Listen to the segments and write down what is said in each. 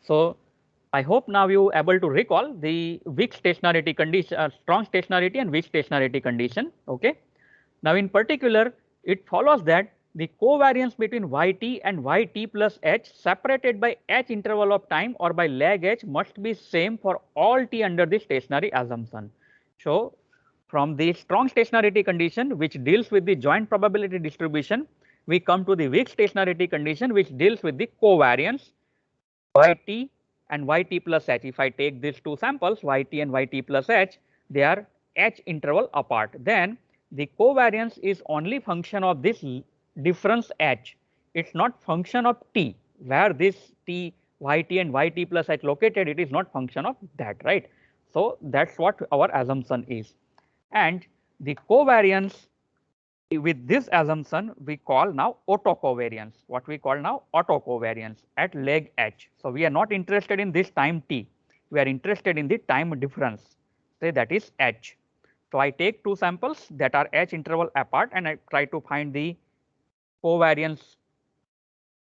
So I hope now you able to recall the weak stationarity condition, strong stationarity and weak stationarity condition. Okay. Now in particular, it follows that the covariance between yt and yt plus h separated by h interval of time or by lag h must be same for all t under the stationary assumption. So from the strong stationarity condition which deals with the joint probability distribution, we come to the weak stationarity condition which deals with the covariance yt and yt plus h. If I take these two samples yt and yt plus h, they are h interval apart. Then the covariance is only function of this difference h. It is not function of t, where this t yt and yt plus h located, it is not function of that, right. So that is what our assumption is, and the covariance with this assumption we call now autocovariance. What we call now autocovariance at leg h. So we are not interested in this time t, we are interested in the time difference, say that is h. So I take two samples that are h interval apart and I try to find the covariance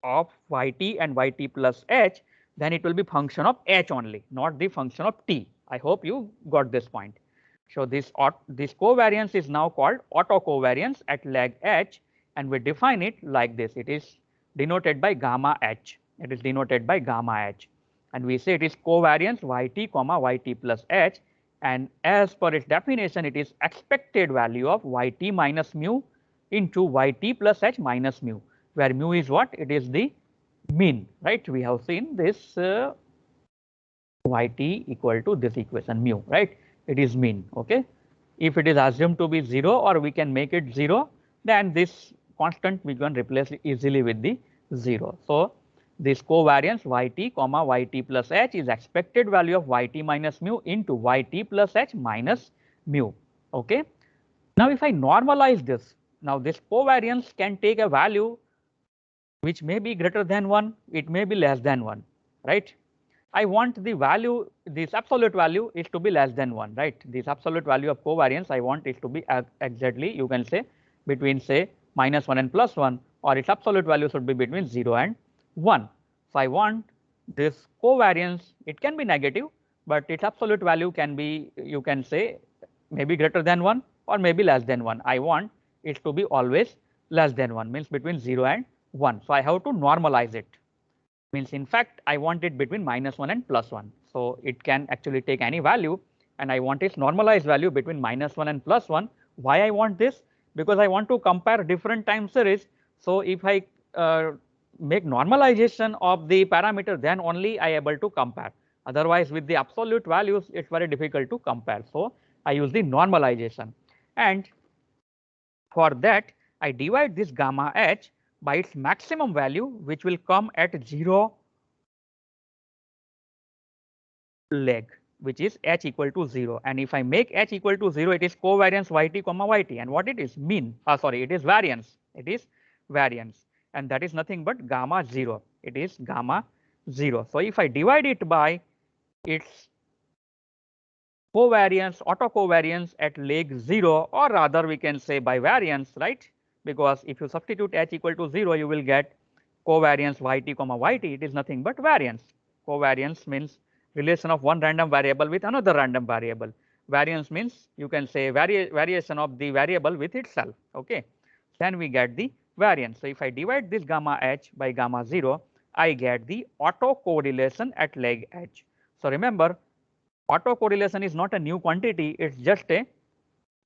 of yt and yt plus h, then it will be function of h only, not the function of t. I hope you got this point. So this covariance is now called autocovariance at lag h, and we define it like this. It is denoted by gamma h. It is denoted by gamma h, and we say it is covariance yt comma yt plus h, and as per its definition, it is expected value of yt minus mu into yt plus h minus mu, where mu is what? It is the mean, right? We have seen this yt equal to this equation mu, right? It is mean. Okay. If it is assumed to be 0 or we can make it 0, then this constant we can replace easily with the 0. So this covariance yt comma yt plus h is expected value of yt minus mu into yt plus h minus mu. Okay. Now if I normalize this, now this covariance can take a value which may be greater than 1, it may be less than 1, right. I want the value, this absolute value is to be less than 1, right. This absolute value of covariance I want it to be exactly, you can say, between say minus 1 and plus 1, or its absolute value should be between 0 and 1. So I want this covariance, it can be negative, but its absolute value can be, you can say, maybe greater than 1 or maybe less than 1. I want it to be always less than 1, means between 0 and 1. So I have to normalize it, means in fact I want it between minus 1 and plus 1. So it can actually take any value, and I want its normalized value between minus 1 and plus 1. Why I want this? Because I want to compare different time series. So if I make normalization of the parameter, then only I able to compare. Otherwise with the absolute values it's very difficult to compare. So I use the normalization, and for that I divide this gamma h by its maximum value, which will come at 0 leg, which is h equal to 0. And if I make h equal to 0, it is covariance yt comma yt, and what it is? Mean. Sorry, it is variance. It is variance, and that is nothing but gamma 0. It is gamma 0. So if I divide it by its covariance, autocovariance at leg 0, or rather we can say by variance, right? Because if you substitute h equal to 0, you will get covariance yt comma yt. It is nothing but variance. Covariance means relation of one random variable with another random variable. Variance means you can say variation of the variable with itself. Okay. Then we get the variance. So if I divide this gamma h by gamma 0, I get the autocorrelation at leg h. So remember, autocorrelation is not a new quantity, it is just a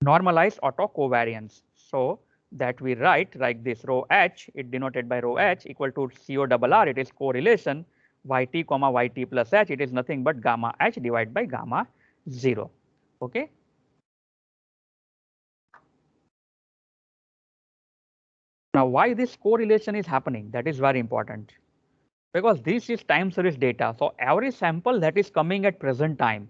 normalized autocovariance. So that we write like this: rho h, it denoted by rho h, equal to CO double R, it is correlation yt comma yt plus h, it is nothing but gamma h divided by gamma 0. Okay. Now why this correlation is happening, that is very important, because this is time series data. So every sample that is coming at present time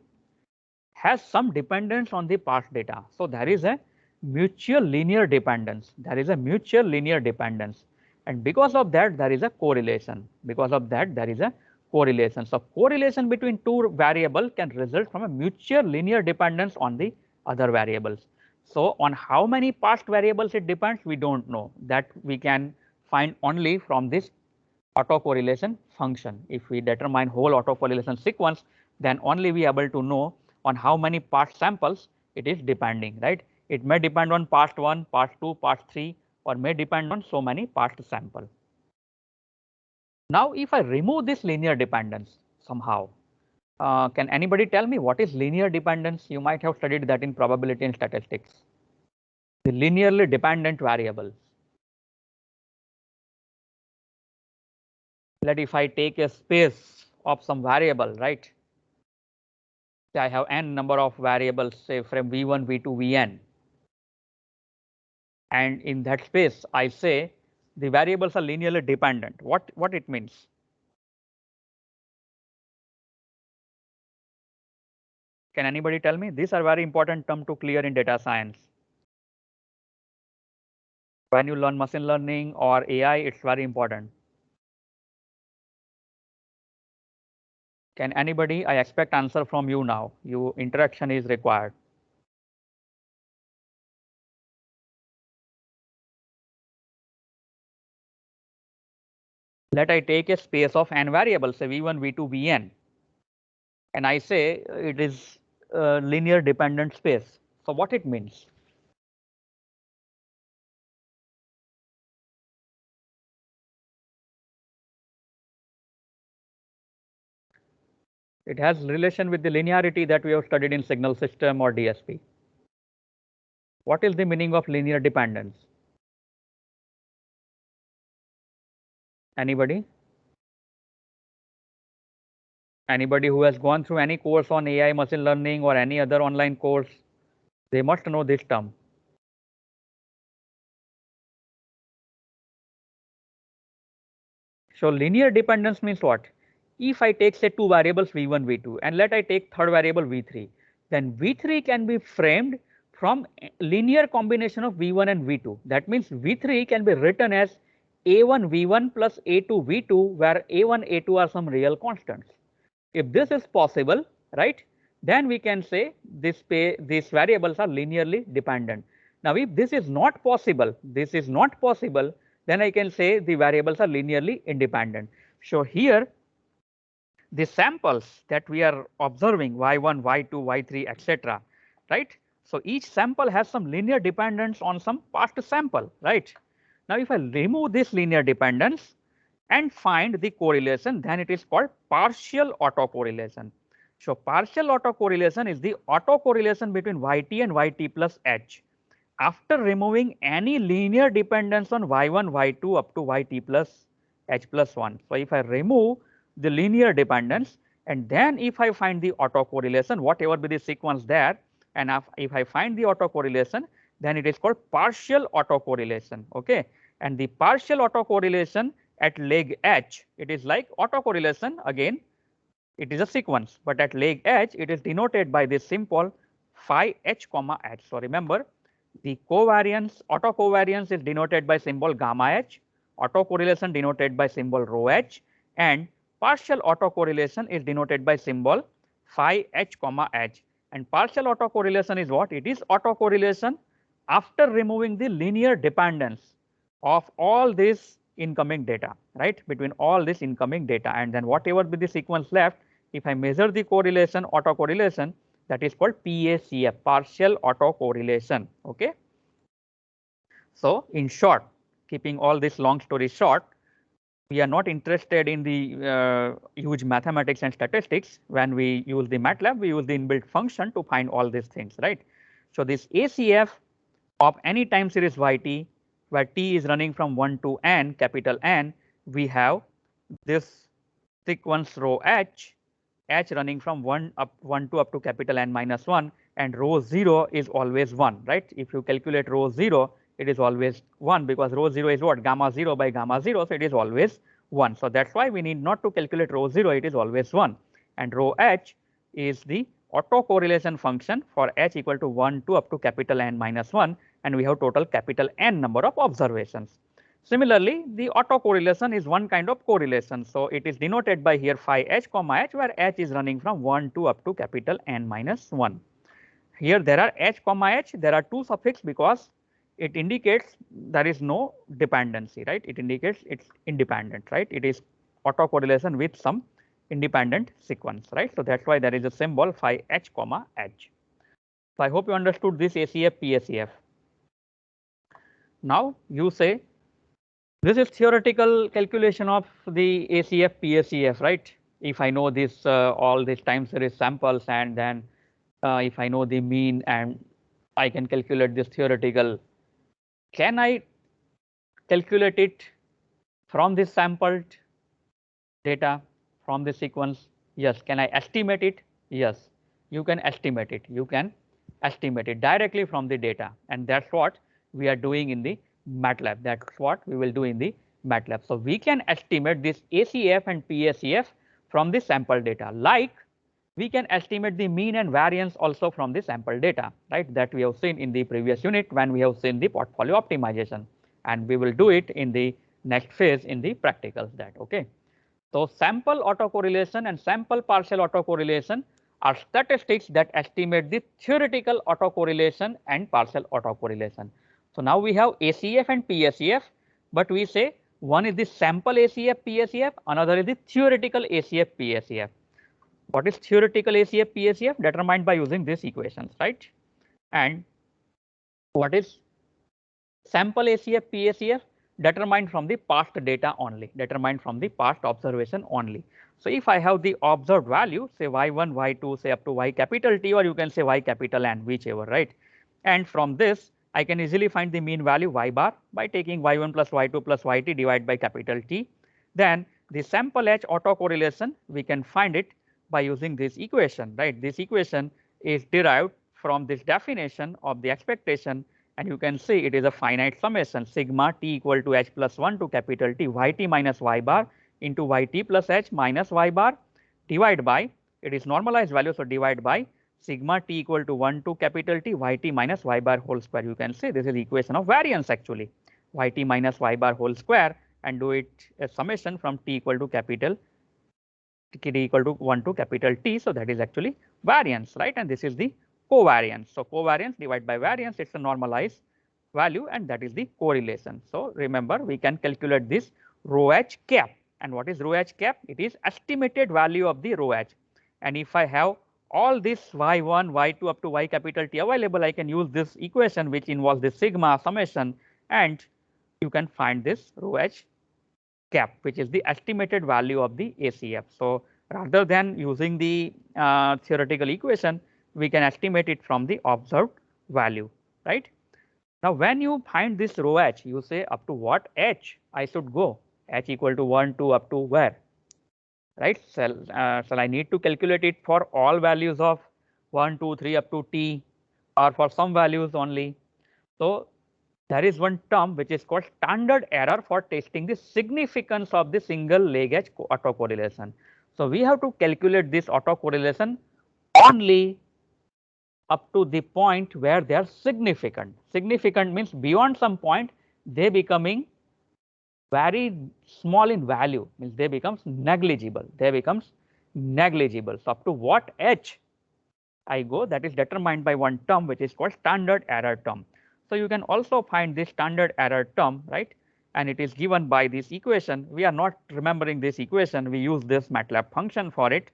has some dependence on the past data. So there is a mutual linear dependence. There is a mutual linear dependence, and because of that there is a correlation. Because of that there is a correlation. So correlation between two variables can result from a mutual linear dependence on the other variables. So on how many past variables it depends, we don't know. That we can find only from this autocorrelation function. If we determine whole autocorrelation sequence, then only we are able to know on how many past samples it is depending, right? It may depend on past 1, past 2, past 3, or may depend on so many past sample. Now, if I remove this linear dependence somehow, can anybody tell me what is linear dependence? You might have studied that in probability and statistics. The linearly dependent variables. Let if I take a space of some variable, right? Say I have n number of variables, say from v1, v2, vn. And in that space, I say the variables are linearly dependent. What it means? Can anybody tell me? These are very important term to clear in data science. When you learn machine learning or AI, it's very important. Can anybody? I expect answer from you now. Your interaction is required. Let I take a space of n variables, say v1, v2, vn, and I say it is a linear dependent space. So what it means? It has relation with the linearity that we have studied in signal system or DSP. What is the meaning of linear dependence? Anybody? Anybody who has gone through any course on AI, machine learning, or any other online course, they must know this term. So linear dependence means what? If I take say two variables v1, v2, and let I take third variable v3, then v3 can be framed from linear combination of v1 and v2. That means v3 can be written as a1 v1 plus a2 v2, where a1 a2 are some real constants. If this is possible, right, then we can say these variables are linearly dependent. Now, if this is not possible, then I can say the variables are linearly independent. So here the samples that we are observing y1, y2, y3, etc., right? So each sample has some linear dependence on some past sample, right? Now, if I remove this linear dependence and find the correlation, then it is called partial autocorrelation. So partial autocorrelation is the autocorrelation between yt and yt plus h after removing any linear dependence on y1, y2 up to yt plus h plus 1. So if I remove the linear dependence and then if I find the autocorrelation, whatever be the sequence there, and if I find the autocorrelation, then it is called partial autocorrelation. Okay, and the partial autocorrelation at leg h, it is like autocorrelation again. It is a sequence, but at leg h, it is denoted by this symbol phi h comma h. So remember, the covariance, autocovariance is denoted by symbol gamma h, autocorrelation denoted by symbol rho h, and partial autocorrelation is denoted by symbol phi h comma h. And partial autocorrelation is what? It is autocorrelation after removing the linear dependence of all this incoming data, right? Between all this incoming data, and then whatever be the sequence left, if I measure the correlation, autocorrelation, that is called PACF, partial autocorrelation. Okay. So in short, keeping all this long story short, we are not interested in the huge mathematics and statistics. When we use the MATLAB, we use the inbuilt function to find all these things, right? So this ACF of any time series yt, where t is running from 1 to n, capital N, we have this sequence rho h running from 1 to up to capital N minus 1, and rho 0 is always 1, right? If you calculate rho 0, it is always 1 because rho 0 is what? Gamma 0 by gamma 0, so it is always 1. So that's why we need not to calculate rho 0, it is always 1. And rho h is the autocorrelation function for h equal to 1 to up to capital N minus 1, and we have total capital N number of observations. Similarly, the autocorrelation is one kind of correlation. So it is denoted by here phi h comma h, where h is running from 1 to up to capital N minus 1. Here there are h comma h, there are two suffix because it indicates there is no dependency, right? It indicates it's independent, right? It is autocorrelation with some independent sequence, right? So that's why there is a symbol phi h comma h. So I hope you understood this ACF PACF. Now you say this is theoretical calculation of the ACF PACF, right? If I know this all these time series samples, and then if I know the mean and I can calculate this theoretical, can I calculate it from this sampled data, from the sequence? Yes. Can I estimate it? Yes, you can estimate it. You can estimate it directly from the data, and that's what we are doing in the MATLAB. That's what we will do in the MATLAB. So we can estimate this ACF and PACF from the sample data, like we can estimate the mean and variance also from the sample data, right? That we have seen in the previous unit when we have seen the portfolio optimization, and we will do it in the next phase in the practicals. That okay. So sample autocorrelation and sample partial autocorrelation are statistics that estimate the theoretical autocorrelation and partial autocorrelation. So now we have ACF and PACF, but we say one is the sample ACF PACF, another is the theoretical ACF PACF. What is theoretical ACF PACF? Determined by using these equations, right? And what is sample ACF PACF? Determined from the past data only, determined from the past observation only. So if I have the observed value, say y1, y2, say up to y capital T, or you can say y capital N, whichever, right? And from this, I can easily find the mean value y bar by taking y1 plus y2 plus yt divided by capital T. Then the sample H autocorrelation, we can find it by using this equation, right? This equation is derived from this definition of the expectation, and you can see it is a finite summation sigma t equal to h plus 1 to capital T yt minus y bar into yt plus h minus y bar divided by, it is normalized value, so divide by sigma t equal to 1 to capital T yt minus y bar whole square. You can say this is equation of variance actually, yt minus y bar whole square, and do it as summation from t equal to capital T equal to 1 to capital T. So that is actually variance, right? And this is the covariance. So covariance divided by variance, it's a normalized value, and that is the correlation. So remember, we can calculate this rho h cap. And what is rho h cap? It is estimated value of the rho h. And if I have all this y1, y2 up to y capital T available, I can use this equation which involves the sigma summation, and you can find this rho h cap, which is the estimated value of the ACF. So rather than using the theoretical equation, we can estimate it from the observed value, right? Now when you find this rho h, you say up to what h I should go, h equal to 1, 2, up to where, right? Shall I need to calculate it for all values of 1, 2, 3 up to t, or for some values only? So there is one term which is called standard error for testing the significance of the single leg edge autocorrelation. So we have to calculate this autocorrelation only up to the point where they are significant. Significant means beyond some point they becoming very small in value, means they becomes negligible. They becomes negligible. So up to what h I go, that is determined by one term which is called standard error term. So you can also find this standard error term, right? And it is given by this equation. We are not remembering this equation. We use this MATLAB function for it.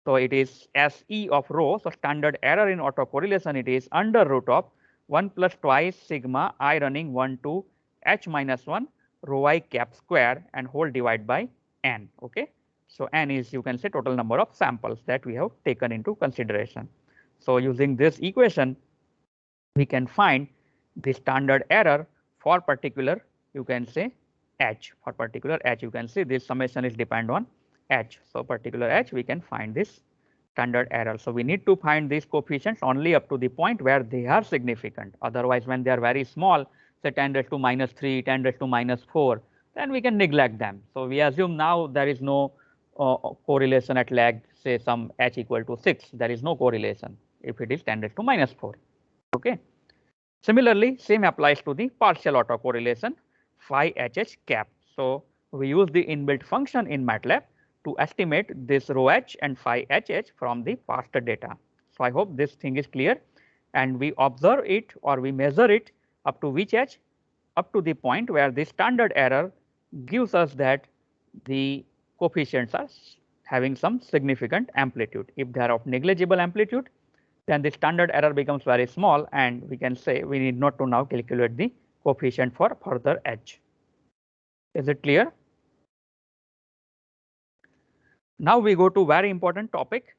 So it is SE of rho. So standard error in autocorrelation, it is under root of 1 plus twice sigma I running 1 to h minus 1 rho I cap square and whole divided by n. Okay. So n is, you can say, total number of samples that we have taken into consideration. So using this equation, we can find the standard error for particular, you can say h. For particular h, you can see this summation is depend on h. So particular h, we can find this standard error. So we need to find these coefficients only up to the point where they are significant. Otherwise, when they are very small, say 10 raised to minus 3, 10 raised to minus 4, then we can neglect them. So we assume now there is no correlation at lag, say some h equal to 6. There is no correlation if it is 10 raised to minus 4. Okay. Similarly, same applies to the partial autocorrelation phi HH cap. So we use the inbuilt function in MATLAB to estimate this rho h and phi HH from the past data. So I hope this thing is clear, and we observe it or we measure it Up to which edge? Up to the point where the standard error gives us that the coefficients are having some significant amplitude. If they are of negligible amplitude, then the standard error becomes very small, and we can say we need not to now calculate the coefficient for further edge. Is it clear? Now we go to very important topic,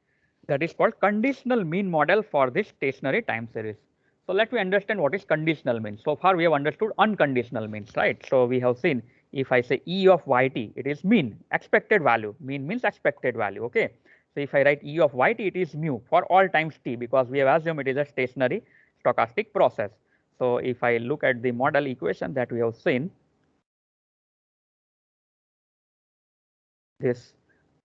that is called conditional mean model for this stationary time series. So let me understand what is conditional mean. So far we have understood unconditional means, right? So we have seen, if I say E of yt, it is mean, expected value. Mean means expected value, okay? So if I write E of yt, it is mu for all times t, because we have assumed it is a stationary stochastic process. So if I look at the model equation that we have seen, this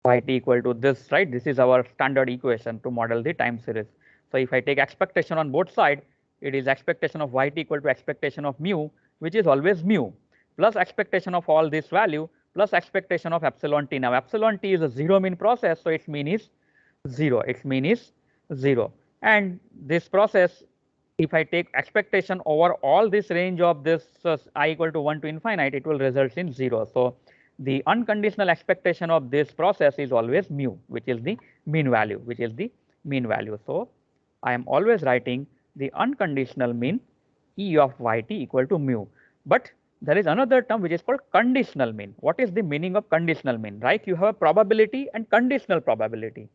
yt equal to this, right? This is our standard equation to model the time series. So if I take expectation on both sides, it is expectation of yt equal to expectation of mu, which is always mu, plus expectation of all this value, plus expectation of epsilon t. Now epsilon t is a zero mean process, so its mean is 0. Its mean is 0. And this process, if I take expectation over all this range of this I equal to 1 to infinite, it will result in 0. So the unconditional expectation of this process is always mu, which is the mean value, So I am always writing the unconditional mean E of yt equal to mu. But there is another term which is called conditional mean. What is the meaning of conditional mean? Right? You have a probability and conditional probability.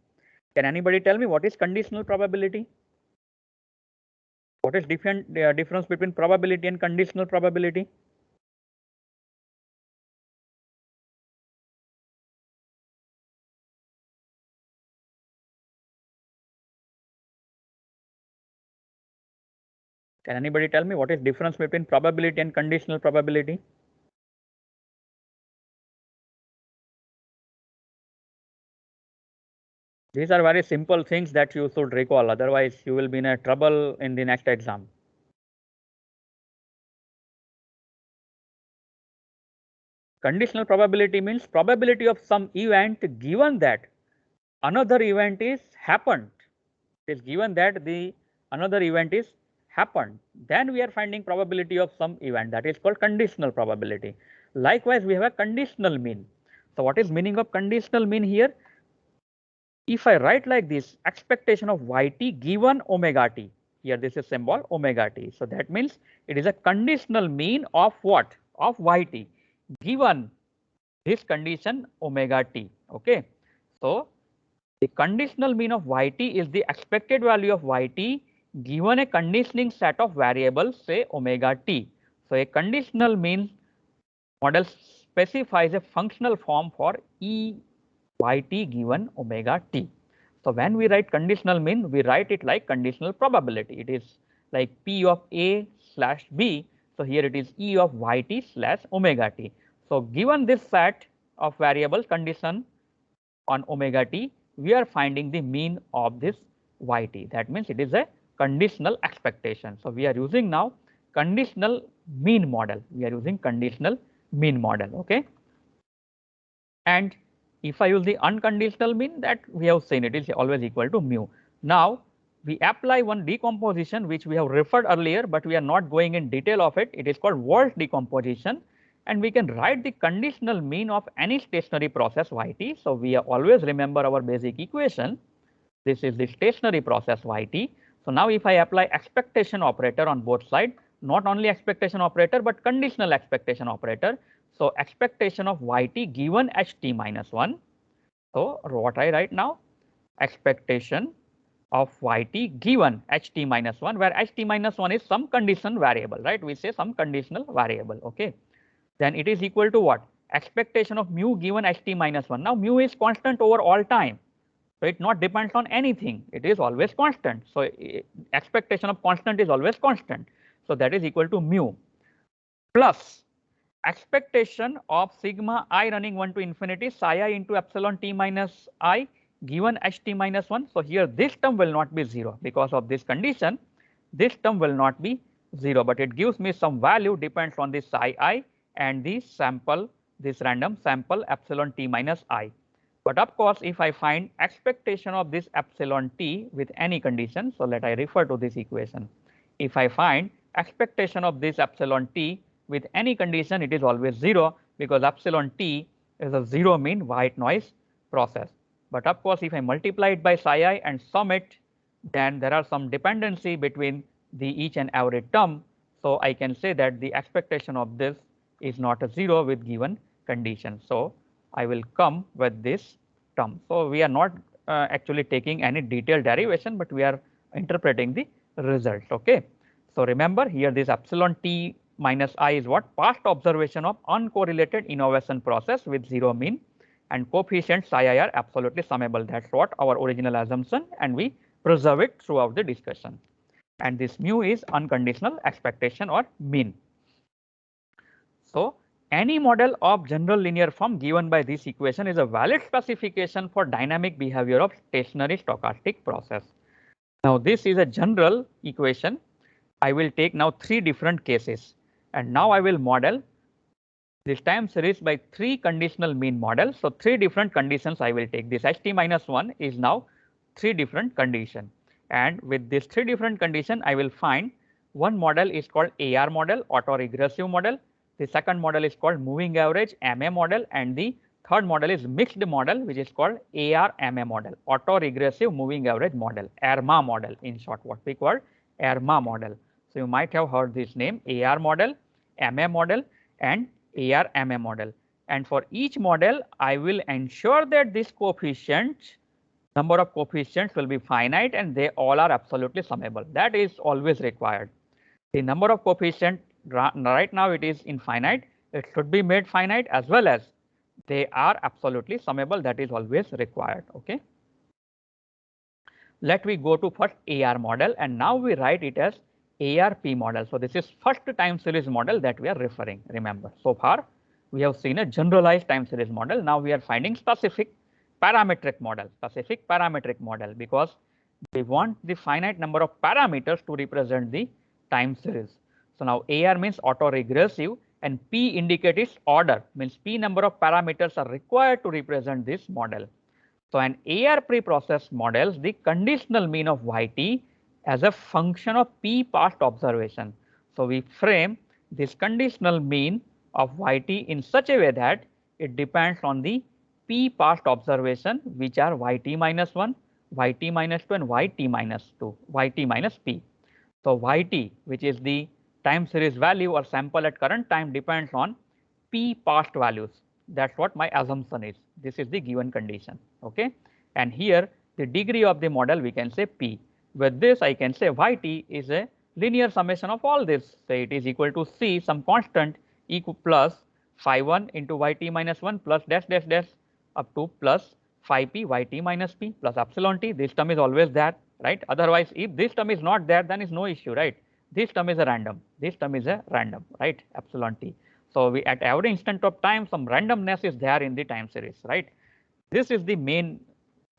Can anybody tell me what is conditional probability? What is difference between probability and conditional probability? Can anybody tell me what is difference between probability and conditional probability? These are very simple things that you should recall, otherwise you will be in a trouble in the next exam. Conditional probability means probability of some event given that another event is happened. It is given that the another event is happened. Then we are finding probability of some event, that is called conditional probability. Likewise, we have a conditional mean. So what is meaning of conditional mean here? If I write like this, expectation of yt given omega t, here this is symbol omega t. So that means it is a conditional mean of what? Of yt given this condition omega t. Okay. So the conditional mean of yt is the expected value of yt given a conditioning set of variables, say omega t. So a conditional mean model specifies a functional form for E yt given omega t. So when we write conditional mean, we write it like conditional probability. It is like P of A slash B. So here it is E of yt slash omega t. So given this set of variable condition on omega t, we are finding the mean of this yt. That means it is a conditional expectation. So we are using now conditional mean model. Okay. And if I use the unconditional mean, that we have seen it is always equal to mu. Now we apply one decomposition which we have referred earlier, but we are not going in detail of it. It is called Walsh decomposition, and we can write the conditional mean of any stationary process yt. So we always remember our basic equation. This is the stationary process yt. So now if I apply expectation operator on both sides, not only expectation operator but conditional expectation operator. So expectation of yt given ht minus 1. So what I write now? Expectation of yt given ht minus 1, where ht minus 1 is some condition variable, right? We say some conditional variable, okay? Then it is equal to what? Expectation of mu given ht minus 1. Now mu is constant over all time. So it not depends on anything. It is always constant. So expectation of constant is always constant. So that is equal to mu plus expectation of sigma I running 1 to infinity psi I into epsilon t minus I given ht minus 1. So here this term will not be 0 because of this condition. This term will not be 0, but it gives me some value depends on the psi I and the sample, this random sample epsilon t minus I. But of course, if I find expectation of this epsilon t with any condition, so let I refer to this equation. If I find expectation of this epsilon t with any condition, it is always 0, because epsilon t is a zero mean white noise process. But of course, if I multiply it by psi I and sum it, then there are some dependency between the each and every term. So I can say that the expectation of this is not a 0 with given condition. So I will come with this term. So we are not actually taking any detailed derivation, but we are interpreting the result. Okay. So remember here, this epsilon t minus I is what? Past observation of uncorrelated innovation process with 0 mean, and coefficients psi I are absolutely summable. That's what our original assumption, and we preserve it throughout the discussion. And this mu is unconditional expectation or mean. So any model of general linear form given by this equation is a valid specification for dynamic behavior of stationary stochastic process. Now this is a general equation. I will take now 3 different cases, and now I will model this time series by 3 conditional mean models. So 3 different conditions I will take. This ht minus 1 is now 3 different condition, and with this 3 different condition I will find one model is called AR model, autoregressive model. The second model is called moving average MA model, and the third model is mixed model, which is called AR MA model, autoregressive moving average model, ARMA model in short, what we call ARMA model. So you might have heard this name, AR model, MA model and AR MA model. And for each model, I will ensure that this coefficient, number of coefficients will be finite and they all are absolutely summable. That is always required. The number of coefficient right now it is infinite, it should be made finite, as well as they are absolutely summable. That is always required. Okay. Let we go to first AR model, and now we write it as ARP model. So this is first time series model that we are referring. Remember, so far we have seen a generalized time series model. Now we are finding specific parametric model, because we want the finite number of parameters to represent the time series. So now AR means autoregressive, and P indicates its order, means P number of parameters are required to represent this model. So an AR preprocessed models the conditional mean of Yt as a function of P past observation. So we frame this conditional mean of Yt in such a way that it depends on the P past observation, which are Yt minus 1, Yt minus 2 and Yt minus 2, Yt minus P. So Yt, which is the time series value or sample at current time, depends on P past values. That's what my assumption is. This is the given condition. Okay. And here the degree of the model we can say P. With this I can say Yt is a linear summation of all this. Say it is equal to C, some constant equal plus phi 1 into Yt minus 1 plus dash dash dash up to plus phi P Yt minus P plus epsilon T. This term is always there, right? Otherwise, if this term is not there, then is no issue, right? This term is a random. This term is a random, right? Epsilon T. So we at every instant of time, some randomness is there in the time series, right? This is the main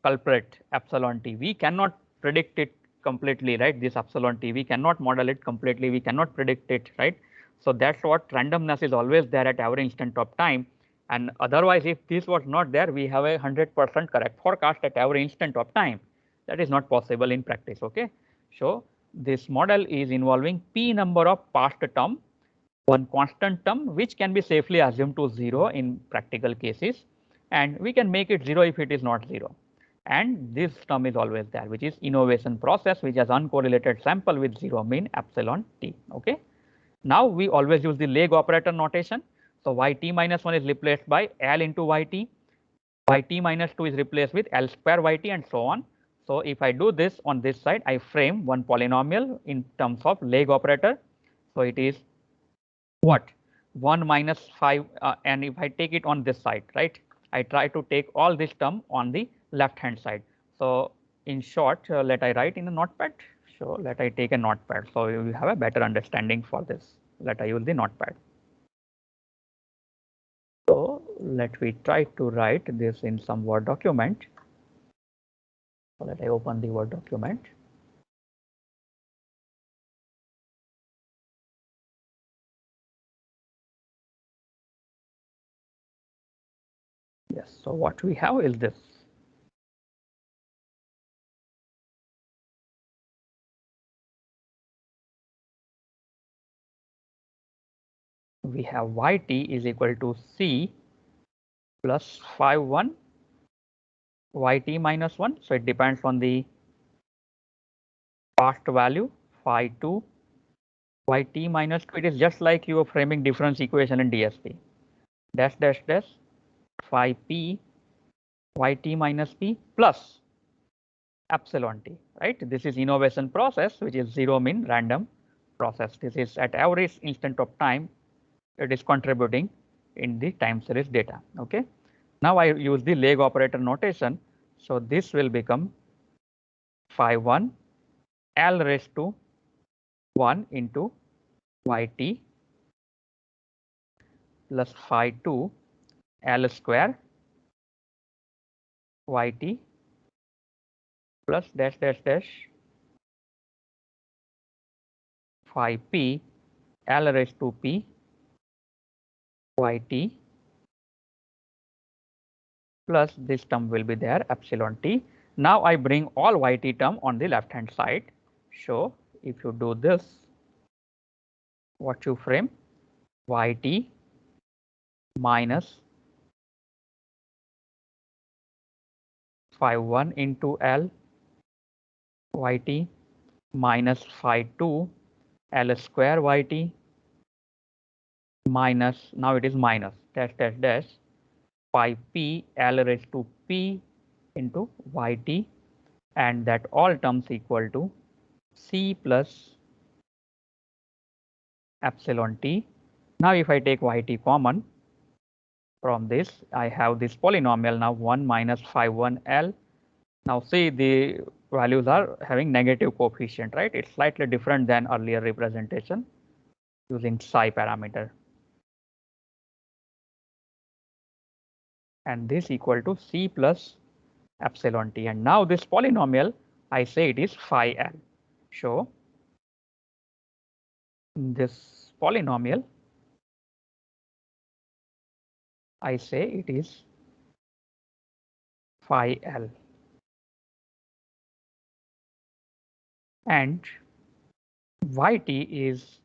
culprit, epsilon T. We cannot predict it completely, right? This epsilon T, we cannot model it completely. We cannot predict it, right? So that's what randomness is always there at every instant of time. And otherwise, if this was not there, we have a 100% correct forecast at every instant of time. That is not possible in practice. Okay. So this model is involving P number of past term, one constant term which can be safely assumed to 0 in practical cases, and we can make it 0 if it is not 0. And this term is always there, which is innovation process, which has uncorrelated sample with 0 mean epsilon T. Okay. Now we always use the leg operator notation. So Yt minus 1 is replaced by L into Yt, Yt minus 2 is replaced with L square Yt, and so on. So if I do this on this side, I frame one polynomial in terms of leg operator. So it is what? 1 minus 5, and if I take it on this side, right, I try to take all this term on the left hand side. So in short, let I write in a notepad. So let I take a notepad, so you will have a better understanding for this. Let I use the notepad. So let me try to write this in some Word document. So let I open the Word document. Yes, so what we have is this. we have yt is equal to c plus phi 1 yt minus 1. So it depends on the past value phi 2 yt minus 2. It is just like you are framing difference equation in DSP. Dash dash dash phi p yt minus p plus epsilon t, right? This is innovation process, which is zero mean random process. This is at every instant of time, it is contributing in the time series data. Okay. Now I use the leg operator notation. So this will become phi 1 L raised to 1 into yt plus phi 2 L square yt plus dash dash dash phi p L raised to p yt plus this term will be there epsilon t. Now I bring all yt term on the left hand side. So if you do this, what you frame yt minus phi 1 into L yt minus phi 2 L square yt minus, now it is minus dash dash dash phi p L raised to p into yt, and that all terms equal to c plus epsilon t. Now if I take yt common from this, I have this polynomial now 1 minus phi 1 L. Now see, the values are having negative coefficient, right? It's slightly different than earlier representation using psi parameter. And this equal to c plus epsilon t. And now this polynomial, I say it is phi L. So this polynomial, I say it is phi L. And yt is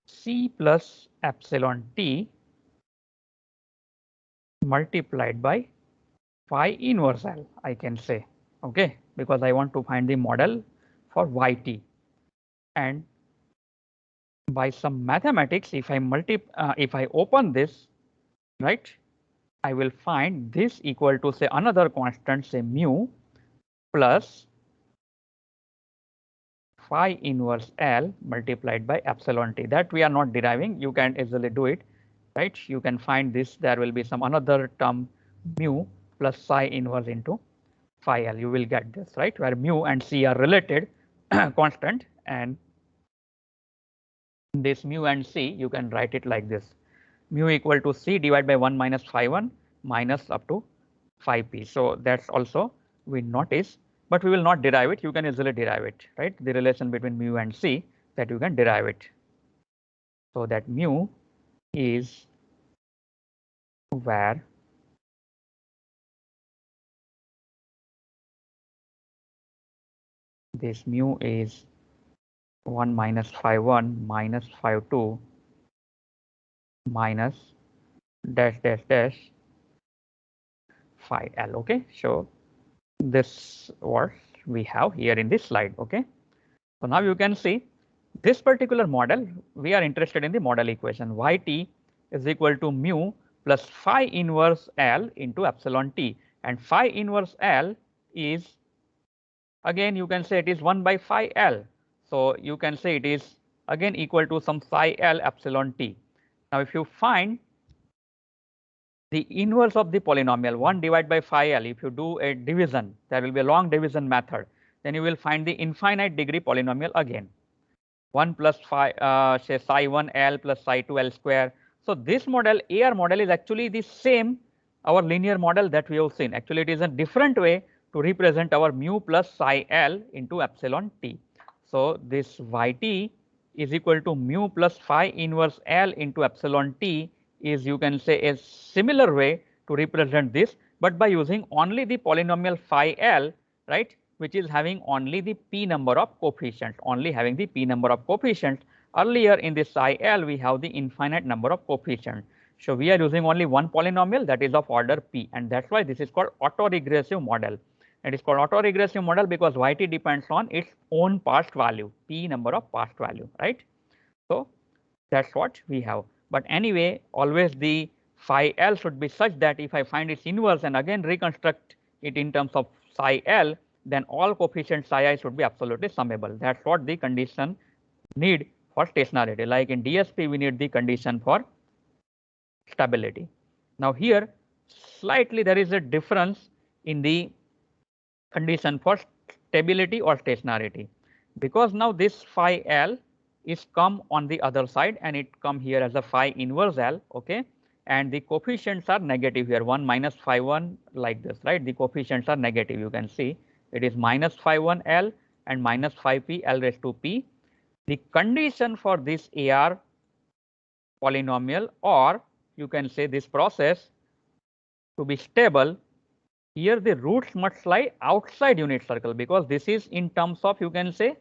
c plus epsilon t multiplied by phi inverse L, I can say, okay, because I want to find the model for yt. And by some mathematics, if I open this, right, I will find this equal to say another constant, say mu plus phi inverse L multiplied by epsilon t. That we are not deriving. You can easily do it, right? You can find this. There will be some another term mu plus psi inverse into phi L. You will get this, right? Where mu and c are related constant, and this mu and c, you can write it like this: mu equal to c divided by 1 minus phi 1 minus up to phi p. So that's also we notice, but we will not derive it. You can easily derive it, right? The relation between mu and c, that you can derive it. So that mu is where this mu is 1 minus phi 1 minus phi 2 minus dash dash dash phi L. Okay, so this what we have here in this slide. Okay, so now you can see this particular model, we are interested in the model equation. Yt is equal to mu plus phi inverse L into epsilon t, and phi inverse L is, again you can say it is 1 by phi L. So you can say it is again equal to some phi L epsilon t. Now if you find the inverse of the polynomial 1 divided by phi L, if you do a division, there will be a long division method, then you will find the infinite degree polynomial again. 1 plus phi, say psi 1 L plus psi 2 L square. So this model, AR model, is actually the same our linear model that we have seen. Actually, it is a different way to represent our mu plus psi L into epsilon t. So this yt is equal to mu plus phi inverse L into epsilon t is, you can say, a similar way to represent this, but by using only the polynomial phi L, right, which is having only the p number of coefficients, only having the p number of coefficients. Earlier in this psi L, we have the infinite number of coefficients. So we are using only one polynomial that is of order p, and that's why this is called autoregressive model. It is called autoregressive model because yt depends on its own past value, p number of past value, right? So that's what we have. But anyway, always the phi L should be such that if I find its inverse and again reconstruct it in terms of psi L, then all coefficients psi I should be absolutely summable. That's what the condition need for stationarity. Like in DSP, we need the condition for stability. Now here, slightly there is a difference in the condition for stability or stationarity, because now this phi L is come on the other side and it come here as a phi inverse L, okay, and the coefficients are negative here, 1 minus phi 1 like this, right? The coefficients are negative, you can see it is minus phi 1 L and minus phi p L raised to p. The condition for this AR polynomial, or you can say this process, to be stable, here the roots must lie outside unit circle, because this is in terms of, you can say,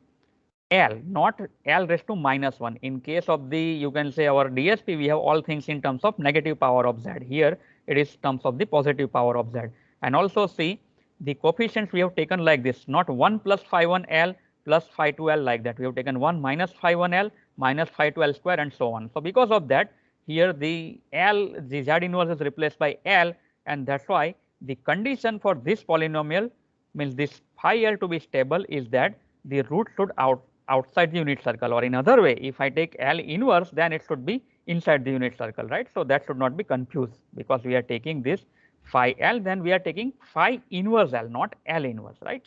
L, not L raised to minus 1. In case of the, you can say, our DSP, we have all things in terms of negative power of z. Here it is terms of the positive power of z. And also see the coefficients we have taken like this, not 1 plus phi 1 L plus phi 2 L like that. We have taken 1 minus phi 1 L minus phi 2 L square and so on. So because of that, here the L, the z inverse is replaced by L, and that's why the condition for this polynomial, means this phi L to be stable, is that the root should outside the unit circle, or in other way, if I take L inverse, then it should be inside the unit circle, right? So that should not be confused, because we are taking this phi L, then we are taking phi inverse L, not L inverse, right?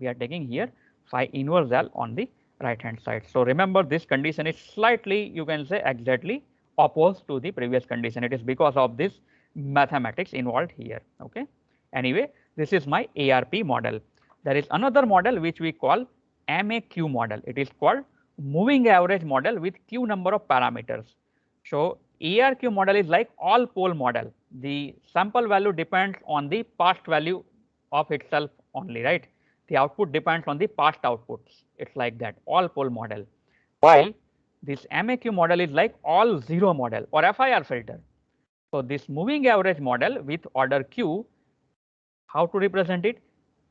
We are taking here phi inverse L on the right hand side. So remember, this condition is slightly, you can say, exactly opposed to the previous condition. It is because of this mathematics involved here, okay? Anyway, this is my ARP model. There is another model which we call MAQ model. It is called moving average model with q number of parameters. So ARQ model is like all pole model. The sample value depends on the past value of itself only, right? The output depends on the past outputs. It's like that, all pole model. While this MAQ model is like all zero model or FIR filter. So this moving average model with order q, how to represent it?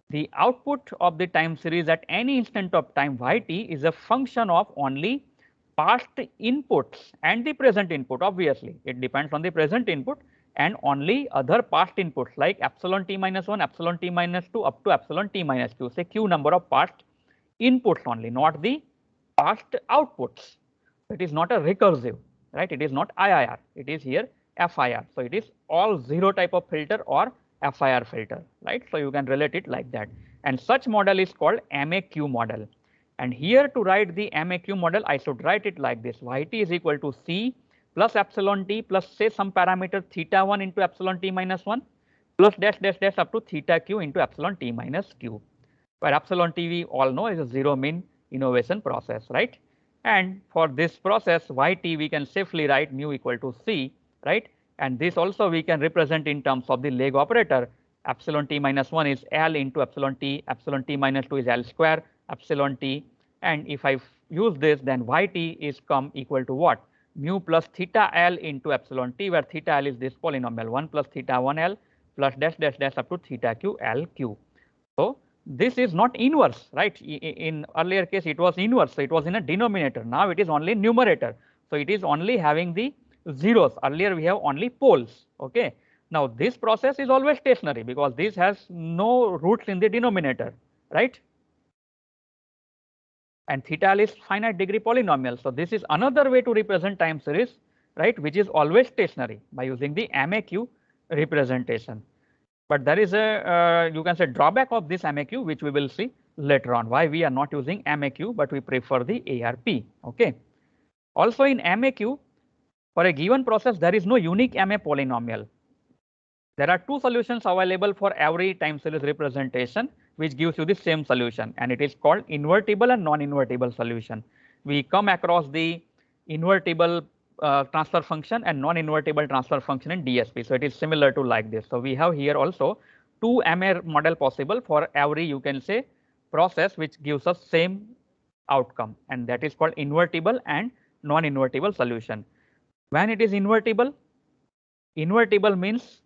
The output of the time series at any instant of time yt is a function of only past inputs and the present input. Obviously, it depends on the present input and only other past inputs like epsilon t minus 1, epsilon t minus 2 up to epsilon t minus q. Say q number of past inputs only, not the past outputs. It is not a recursive, right? It is not IIR. It is here FIR. So it is all zero type of filter or FIR filter, right? So you can relate it like that. And such model is called MAQ model. And here to write the MAQ model, I should write it like this: yt is equal to c plus epsilon t plus say some parameter theta 1 into epsilon t minus 1 plus dash dash dash up to theta q into epsilon t minus q, where epsilon t we all know is a zero mean innovation process, right? And for this process yt we can safely write mu equal to c, right? And this also we can represent in terms of the leg operator. Epsilon t minus 1 is L into epsilon t minus 2 is L square epsilon t, and if I use this, then yt is come equal to what? Mu plus theta L into epsilon t, where theta L is this polynomial 1 plus theta 1 L plus dash dash dash up to theta q L q. So this is not inverse, right? In earlier case it was inverse, so it was in a denominator. Now it is only numerator, so it is only having the zeros. Earlier we have only poles, okay? Now this process is always stationary because this has no roots in the denominator, right? And theta L is finite degree polynomial. So this is another way to represent time series, right, which is always stationary by using the MAQ representation. But there is a you can say drawback of this MAQ, which we will see later on, why we are not using MAQ but we prefer the ARP, okay? Also in MAQ, for a given process there is no unique MA polynomial. There are two solutions available for every time series representation, which gives you the same solution, and it is called invertible and non-invertible solution. We come across the invertible transfer function and non-invertible transfer function in DSP. So it is similar to like this. So we have here also two MA model possible for every, you can say, process which gives us same outcome, and that is called invertible and non-invertible solution. When it is invertible, invertible means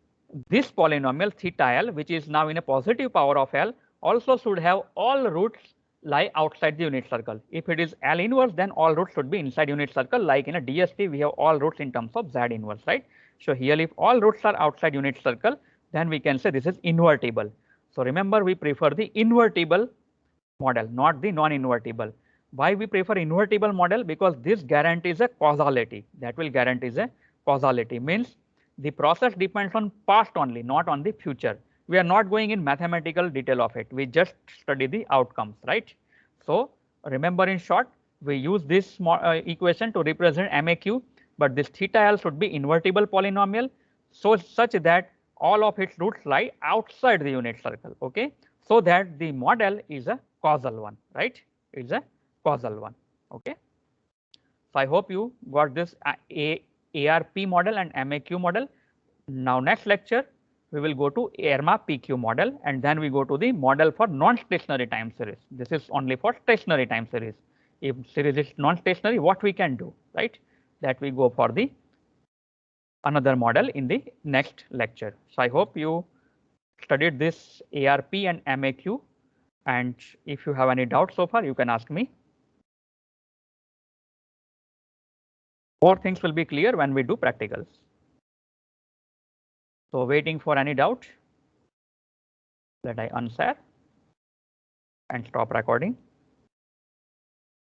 this polynomial theta L, which is now in a positive power of L, also should have all roots lie outside the unit circle. If it is L inverse, then all roots should be inside unit circle. Like in a DSP, we have all roots in terms of Z inverse, right? So here, if all roots are outside unit circle, then we can say this is invertible. So remember, we prefer the invertible model, not the non-invertible. Why we prefer invertible model? Because this guarantees a causality. That will guarantees a causality, means the process depends on past only, not on the future. We are not going in mathematical detail of it. We just study the outcomes, right? So remember, in short, we use this equation to represent MAQ, but this theta L should be invertible polynomial, so such that all of its roots lie outside the unit circle. Okay, so that the model is a causal one, right? It's a causal one. Okay. So I hope you got this ARP model and MAQ model. Now next lecture we will go to ARMA PQ model, and then we go to the model for non-stationary time series. This is only for stationary time series. If series is non-stationary, what we can do, right? That we go for the another model in the next lecture. So I hope you studied this ARP and MAQ, and if you have any doubts so far, you can ask me. More things will be clear when we do practicals. So waiting for any doubt. Let I unshare and stop recording.